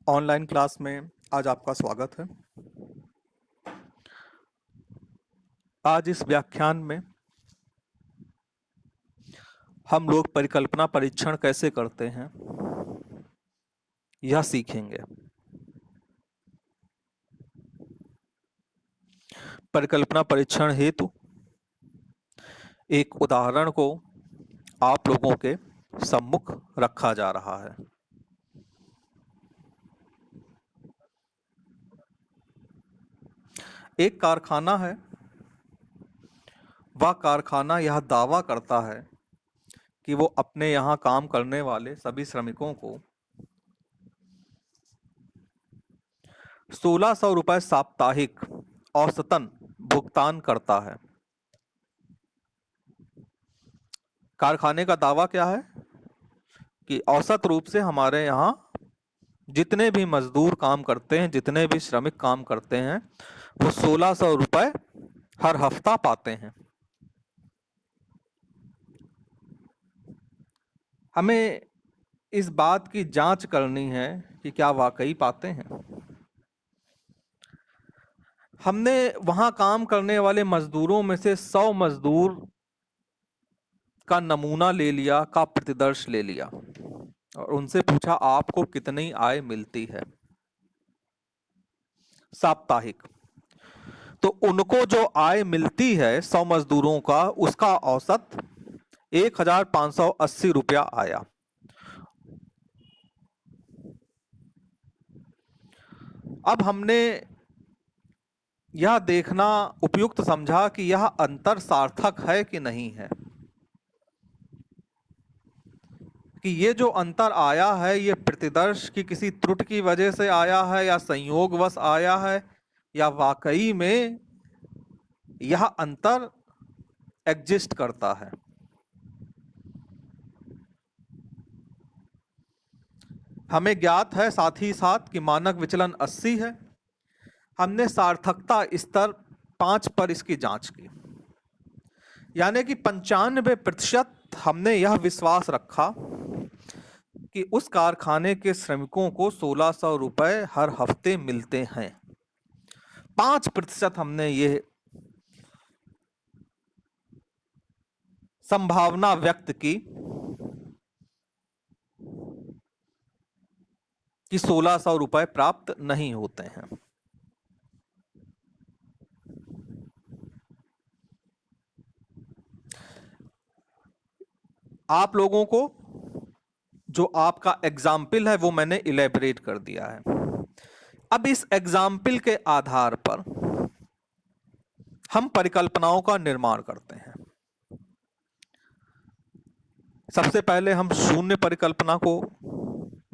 Online class में आज आपका स्वागत है। आज इस व्याख्यान में हम लोग परिकल्पना परीक्षण कैसे करते हैं यह सीखेंगे। परिकल्पना परीक्षण हेतु एक उदाहरण को आप लोगों के सम्मुख रखा जा रहा है। एक कारखाना है। वह कारखाना यह दावा करता है कि वो अपने यहाँ काम करने वाले सभी श्रमिकों को 1600 रुपये साप्ताहिक औसतन भुगतान करता है। कारखाने का दावा क्या है कि औसत रूप से हमारे यहाँ जितने भी मजदूर काम करते हैं, जितने भी श्रमिक काम करते हैं, वो 1600 रुपये हर हफ्ता पाते हैं। हमें इस बात की जांच करनी है कि क्या वाकई पाते हैं। हमने वहां काम करने वाले मजदूरों में से 100 मजदूर का नमूना ले लिया, का प्रतिदर्श ले लिया और उनसे पूछा आपको कितनी आय मिलती है साप्ताहिक। तो उनको जो आय मिलती है 100 मजदूरों का, उसका औसत 1580 रुपया आया। अब हमने यह देखना उपयुक्त समझा कि यह अंतर सार्थक है कि नहीं है, कि ये जो अंतर आया है ये प्रतिदर्श की किसी त्रुटि की वजह से आया है या संयोगवश आया है, या वाकई में यह अंतर एग्जिस्ट करता है। हमें ज्ञात है साथ ही साथ कि मानक विचलन 80 है। हमने सार्थकता स्तर 5 पर इसकी जांच की, यानी कि 95% हमने यह विश्वास रखा कि उस कारखाने के श्रमिकों को 1600 रुपये हर हफ्ते मिलते हैं। 5% हमने ये संभावना व्यक्त की कि 1600 रुपये प्राप्त नहीं होते हैं। आप लोगों को जो आपका एग्जाम्पल है वो मैंने इलेबरेट कर दिया है। अब इस एग्जाम्पल के आधार पर हम परिकल्पनाओं का निर्माण करते हैं। सबसे पहले हम शून्य परिकल्पना को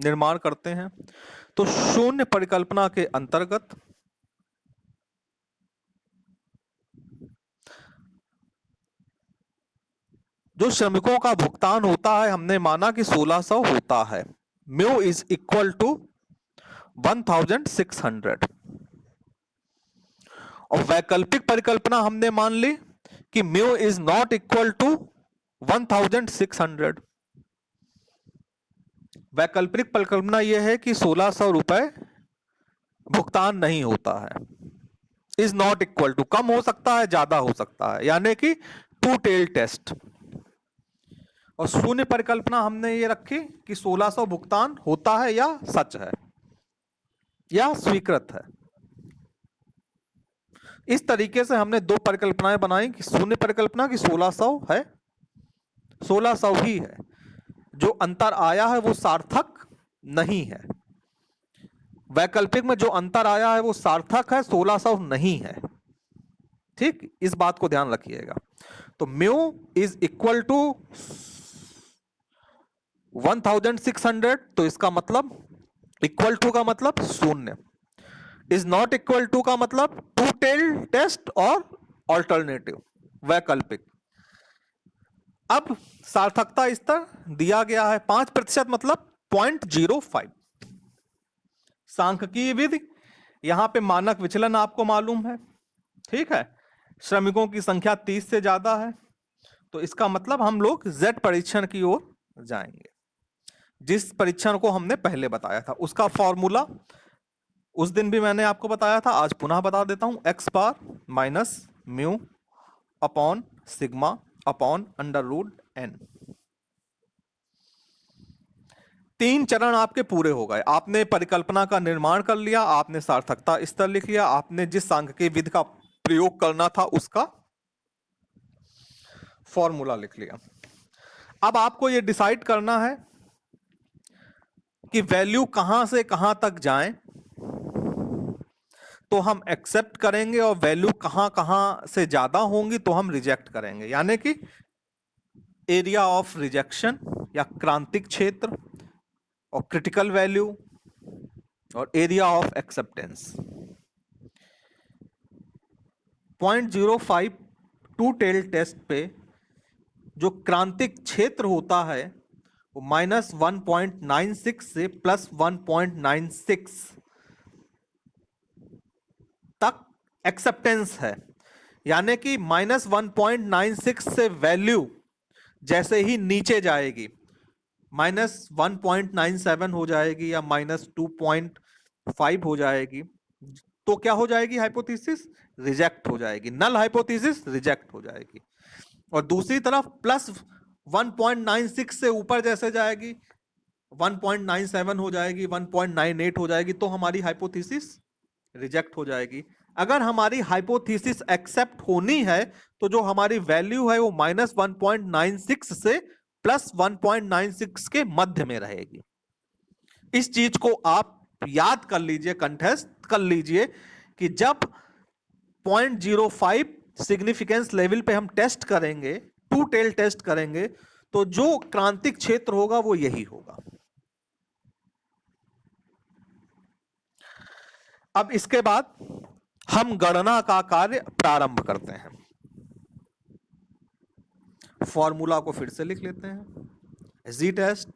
निर्माण करते हैं। तो शून्य परिकल्पना के अंतर्गत जो श्रमिकों का भुगतान होता है, हमने माना कि 1600 होता है। Mu is equal to 1600। और वैकल्पिक परिकल्पना हमने मान ली कि mu is not equal to 1600। वैकल्पिक परिकल्पना यह है कि 1600 रुपए भुगतान नहीं होता है। इज नॉट इक्वल टू कम हो सकता है, ज्यादा हो सकता है, यानी कि टू टेल टेस्ट। और शून्य परिकल्पना हमने ये रखी कि 1600 भुगतान होता है या सच है या स्वीकृत है। इस तरीके से हमने दो परिकल्पनाएं बनाई कि शून्य परिकल्पना की 1600 है, 1600 ही है, जो अंतर आया है वो सार्थक नहीं है। वैकल्पिक में जो अंतर आया है वो सार्थक है, 1600 नहीं है। ठीक, इस बात को ध्यान रखिएगा। तो म्यू इज इक्वल टू 1600, तो इसका मतलब इक्वल टू का मतलब शून्य, इज नॉट इक्वल टू का मतलब टू टेल टेस्ट और ऑल्टरनेटिव वैकल्पिक। अब सार्थकता स्तर दिया गया है 5%, मतलब 0.05। सांख्यिकीय विधि, यहां पे मानक विचलन आपको मालूम है। ठीक है, श्रमिकों की संख्या 30 से ज्यादा है, तो इसका मतलब हम लोग Z परीक्षण की ओर जाएंगे। जिस परीक्षण को हमने पहले बताया था उसका फॉर्मूला उस दिन भी मैंने आपको बताया था, आज पुनः बता देता हूं। X bar minus mu upon sigma upon under root N. 3 चरण आपके पूरे हो गए। आपने परिकल्पना का निर्माण कर लिया, आपने सार्थकता स्तर लिख लिया, आपने जिस सांख्यिकीय विधि का प्रयोग करना था उसका फॉर्मूला लिख लिया। अब आपको यह डिसाइड करना है कि वैल्यू कहां से कहां तक जाएं तो हम एक्सेप्ट करेंगे, और वैल्यू कहां कहां से ज्यादा होंगी तो हम रिजेक्ट करेंगे। यानी कि एरिया ऑफ रिजेक्शन या क्रांतिक क्षेत्र, और क्रिटिकल वैल्यू, और area of acceptance. 0.05 two tail test पे जो क्रांतिक क्षेत्र होता है वो -1.96 से +1.96 तक एक्सेप्टेंस है। यानी कि -1.96 से वैल्यू जैसे ही नीचे जाएगी -1.97 हो जाएगी या -2.5 हो जाएगी, तो क्या हो जाएगी? हाइपोथेसिस रिजेक्ट हो जाएगी, नल हाइपोथेसिस रिजेक्ट हो जाएगी। और दूसरी तरफ +1.96 से ऊपर जैसे जाएगी 1.97 हो जाएगी, 1.98 हो जाएगी, तो हमारी हाइपोथेसिस रिजेक्ट हो जाएगी। अगर हमारी हाइपोथेसिस एक्सेप्ट होनी है तो जो हमारी वैल्यू है वो -1.96 से +1.96 के मध्य में रहेगी। इस चीज को आप याद कर लीजिए, कंठस्थ कर लीजिए कि जब 0.05 सिग्निफिकेंस लेवल पे हम टेस्ट करेंगे, टू टेल टेस्ट करेंगे, तो जो क्रांतिक क्षेत्र होगा वो यही होगा। अब इसके बाद हम गणना का कार्य प्रारंभ करते हैं। फॉर्मूला को फिर से लिख लेते हैं। जी टेस्ट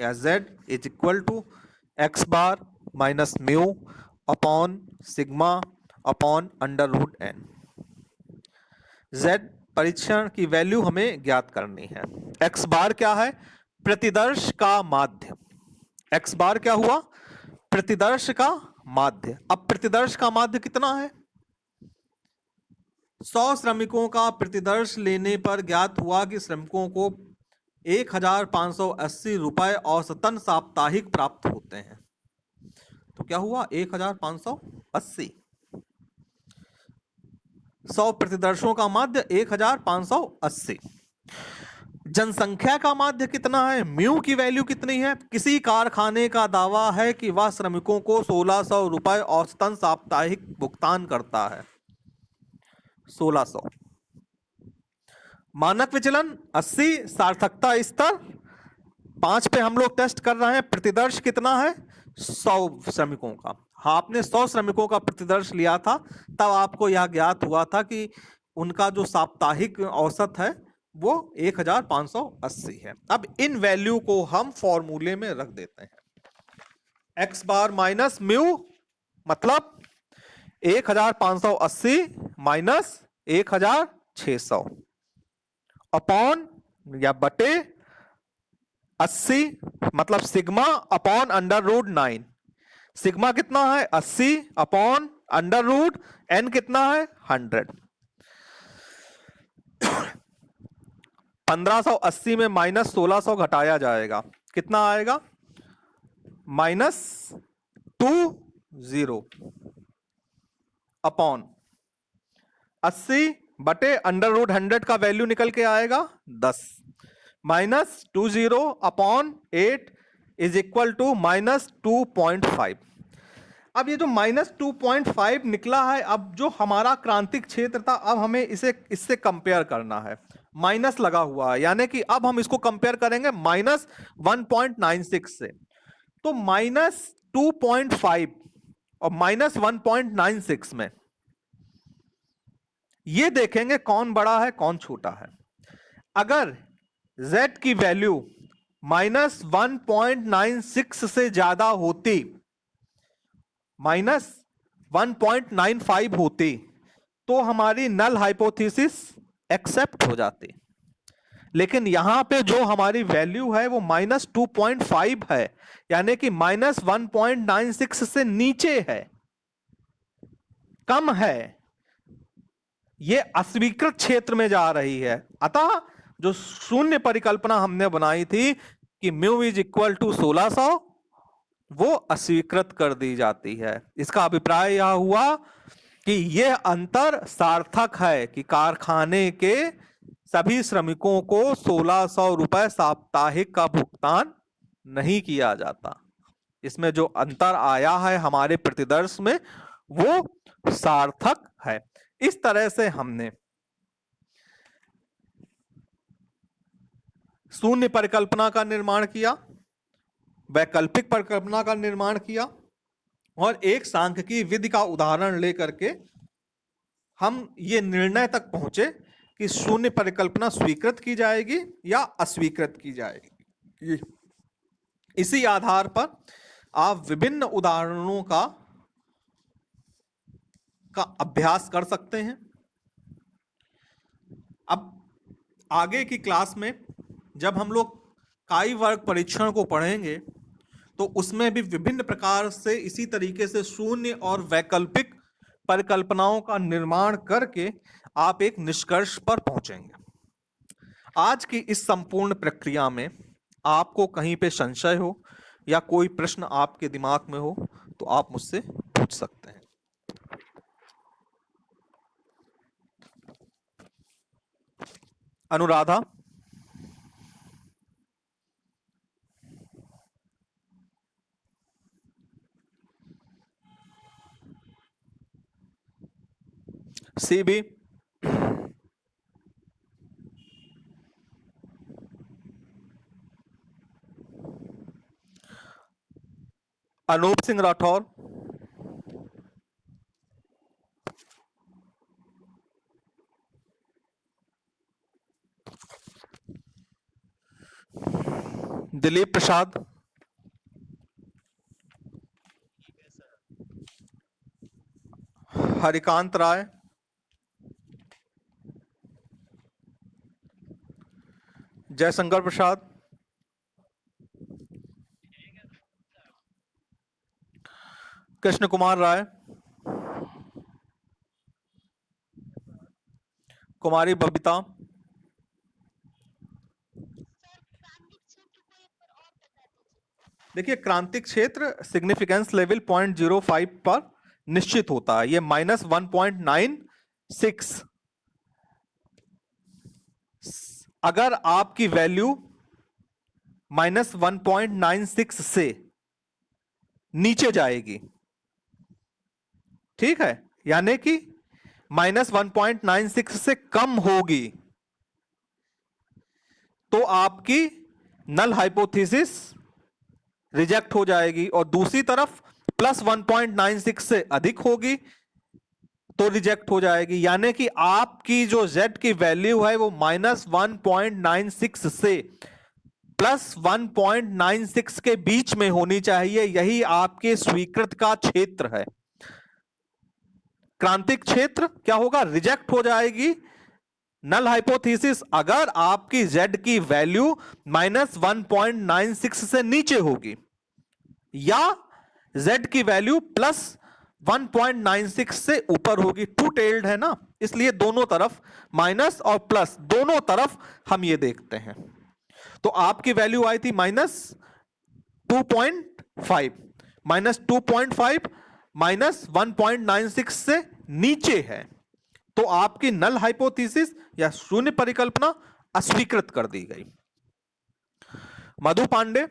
या Z is equal to x bar minus mu upon sigma upon under root n. Z परीक्षण की वैल्यू हमें ज्ञात करनी है। एक्स बार क्या है? प्रतिदर्श का माध्य। एक्स बार क्या हुआ? प्रतिदर्श का माध्य। अब प्रतिदर्श का माध्य कितना है? 100 श्रमिकों का प्रतिदर्श लेने पर ज्ञात हुआ कि श्रमिकों को 1580 रुपए औसतन साप्ताहिक प्राप्त होते हैं। तो क्या हुआ? 1580। 100 प्रतिदर्शों का माध्य 1580। जनसंख्या का माध्य कितना है? म्यू की वैल्यू कितनी है? किसी कारखाने का दावा है कि वह श्रमिकों को 1600 रुपए औसतन साप्ताहिक भुगतान करता है। 1600। मानक विचलन 80, सार्थकता स्तर 5 पे हम लोग टेस्ट कर रहे हैं। प्रतिदर्श कितना है? 100 श्रमिकों का। हाँ, आपने 100 श्रमिकों का प्रतिदर्श लिया था, तब आपको यह ज्ञात हुआ था कि उनका जो साप्ताहिक औसत है वो 1580 है। अब इन वैल्यू को हम फॉर्मूले में रख देते हैं। एक्स बार माइनस म्यू मतलब 1580 माइनस 1600 अपॉन या बटे 80 मतलब sigma upon under root 9। Sigma कितना है? 80 अपॉन अंडर रूट एन कितना है? 100। 1580 में माइनस 1600 घटाया जाएगा, कितना आएगा? -20 अपॉन 80 बटे अंडर रूट 100 का वैल्यू निकल के आएगा 10 -20 अपॉन 8 इज इक्वल टू -2.5। अब ये जो -2.5 निकला है, अब जो हमारा क्रांतिक क्षेत्र था, अब हमें इससे कंपेयर करना है। माइनस लगा हुआ है, यानी कि अब हम इसको कंपेयर करेंगे -1.96 से। तो -2.5 और -1.96 में ये देखेंगे कौन बड़ा है कौन छोटा है। अगर Z की वैल्यू -1.96 से ज्यादा होती, -1.95 होती, तो हमारी नल हाइपोथेसिस एक्सेप्ट हो जाती। लेकिन यहां पे जो हमारी वैल्यू है वो -2.5 है, यानी कि -1.96 से नीचे है, कम है, ये अस्वीकृत क्षेत्र में जा रही है। अतः जो शून्य परिकल्पना हमने बनाई थी कि म्यू इज इक्वल टू 1600, वो अस्वीकृत कर दी जाती है। इसका अभिप्राय यह हुआ कि यह अंतर सार्थक है कि कारखाने के सभी श्रमिकों को 1600 रुपए साप्ताहिक का भुगतान नहीं किया जाता। इसमें जो अंतर आया है हमारे प्रतिदर्श में वो सार्थक है। इस तरह से हमने शून्य परिकल्पना का निर्माण किया, वैकल्पिक परिकल्पना का निर्माण किया, और एक सांख्यिकीय विधि का उदाहरण लेकर के हम ये निर्णय तक पहुंचे कि शून्य परिकल्पना स्वीकृत की जाएगी या अस्वीकृत की जाएगी। इसी आधार पर आप विभिन्न उदाहरणों का अभ्यास कर सकते हैं। अब आगे की क्लास में जब हम लोग काई वर्ग परीक्षण को पढ़ेंगे तो उसमें भी विभिन्न प्रकार से इसी तरीके से शून्य और वैकल्पिक परिकल्पनाओं का निर्माण करके आप एक निष्कर्ष पर पहुंचेंगे। आज की इस संपूर्ण प्रक्रिया में आपको कहीं पे संशय हो या कोई प्रश्न आपके दिमाग में हो तो आप मुझसे पूछ सकते हैं। अनुराधा, सीबी, अनूप सिंह राठौर, दिलीप प्रसाद, हरिकांत राय, जयशंकर प्रसाद, कृष्ण कुमार राय, कुमारी बबीता, देखिए क्रांतिक क्षेत्र सिग्निफिकेंस लेवल 0.05 पर निश्चित होता है। ये -1.96, अगर आपकी वैल्यू -1.96 से नीचे जाएगी, ठीक है, यानी कि -1.96 से कम होगी तो आपकी नल हाइपोथेसिस रिजेक्ट हो जाएगी, और दूसरी तरफ +1.96 से अधिक होगी तो रिजेक्ट हो जाएगी। यानी कि आपकी जो z की वैल्यू है वो -1.96 से +1.96 के बीच में होनी चाहिए। यही आपके स्वीकृत का क्षेत्र है। क्रांतिक क्षेत्र क्या होगा? रिजेक्ट हो जाएगी नल हाइपोथेसिस अगर आपकी z की वैल्यू -1.96 से नीचे होगी, या z की वैल्यू +1.96 से ऊपर होगी। टू टेल्ड है ना, इसलिए दोनों तरफ माइनस और प्लस दोनों तरफ हम ये देखते हैं। तो आपकी वैल्यू आई थी -2.5, -2.5 -1.96 से नीचे है तो आपकी नल हाइपोथेसिस या शून्य परिकल्पना अस्वीकृत कर दी गई। मधु पांडे,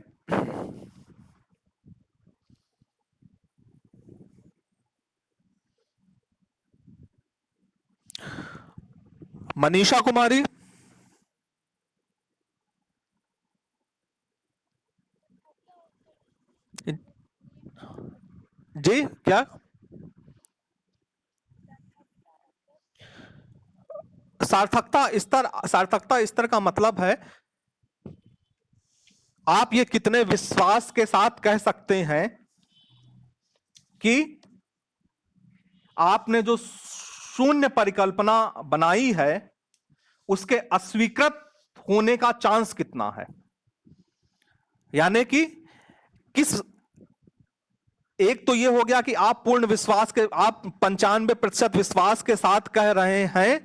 मनीषा कुमारी, जी क्या? सार्थकता स्तर का मतलब है आप ये कितने विश्वास के साथ कह सकते हैं कि आपने जो शून्य परिकल्पना बनाई है उसके अस्वीकृत होने का चांस कितना है, यानी कि किस, एक तो ये हो गया कि आप पूर्ण विश्वास के, आप 95% विश्वास के साथ कह रहे हैं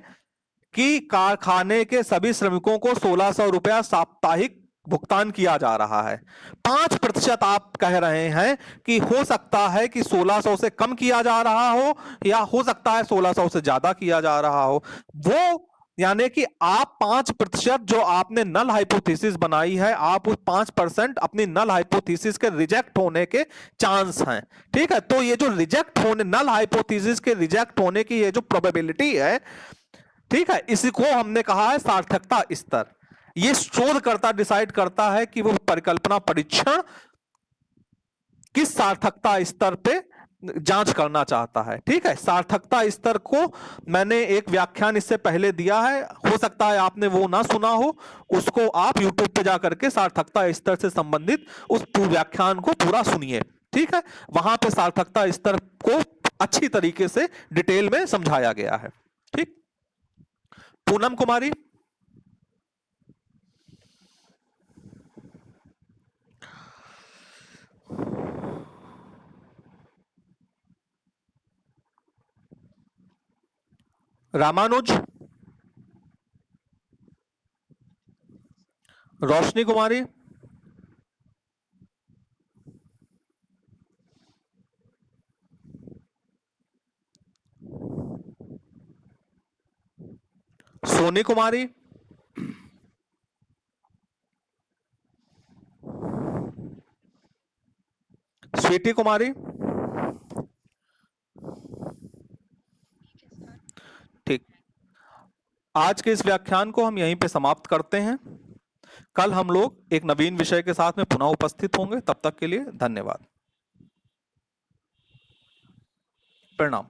कि कारखाने के सभी श्रमिकों को 1600 रुपया साप्ताहिक भुगतान किया जा रहा है। 5% आप कह रहे हैं कि हो सकता है कि 1600 से कम किया जा रहा हो, या हो सकता है 1600 से ज्यादा किया जा रहा हो। वो यानी कि आप 5% जो आपने नल हाइपोथेसिस बनाई है, आप उस 5% अपनी नल हाइपोथेसिस के रिजेक्ट होने के चांस हैं। ठीक है, तो ये जो रिजेक्ट होने, नल हाइपोथेसिस के रिजेक्ट होने की ये जो प्रोबेबिलिटी है, ठीक है, इसी को हमने कहा है सार्थकता स्तर। ये शोधकर्ता डिसाइड करता है कि वो परिकल्पना परीक्षण किस सार्थकता स्तर पे जांच करना चाहता है। ठीक है, सार्थकता स्तर को मैंने एक व्याख्यान इससे पहले दिया है, हो सकता है आपने वो ना सुना हो, उसको आप YouTube पे जाकर के सार्थकता स्तर से संबंधित उस व्याख्यान को पूरा सुनिए। ठीक है, वहां पे सार्थकता स्तर को अच्छी तरीके से डिटेल में समझाया गया है। ठीक, पूनम कुमारी, रामानुज, रोशनी कुमारी, सोनी कुमारी, स्वीटी कुमारी। ठीक, आज के इस व्याख्यान को हम यहीं पे समाप्त करते हैं। कल हम लोग एक नवीन विषय के साथ में पुनः उपस्थित होंगे। तब तक के लिए धन्यवाद, प्रणाम।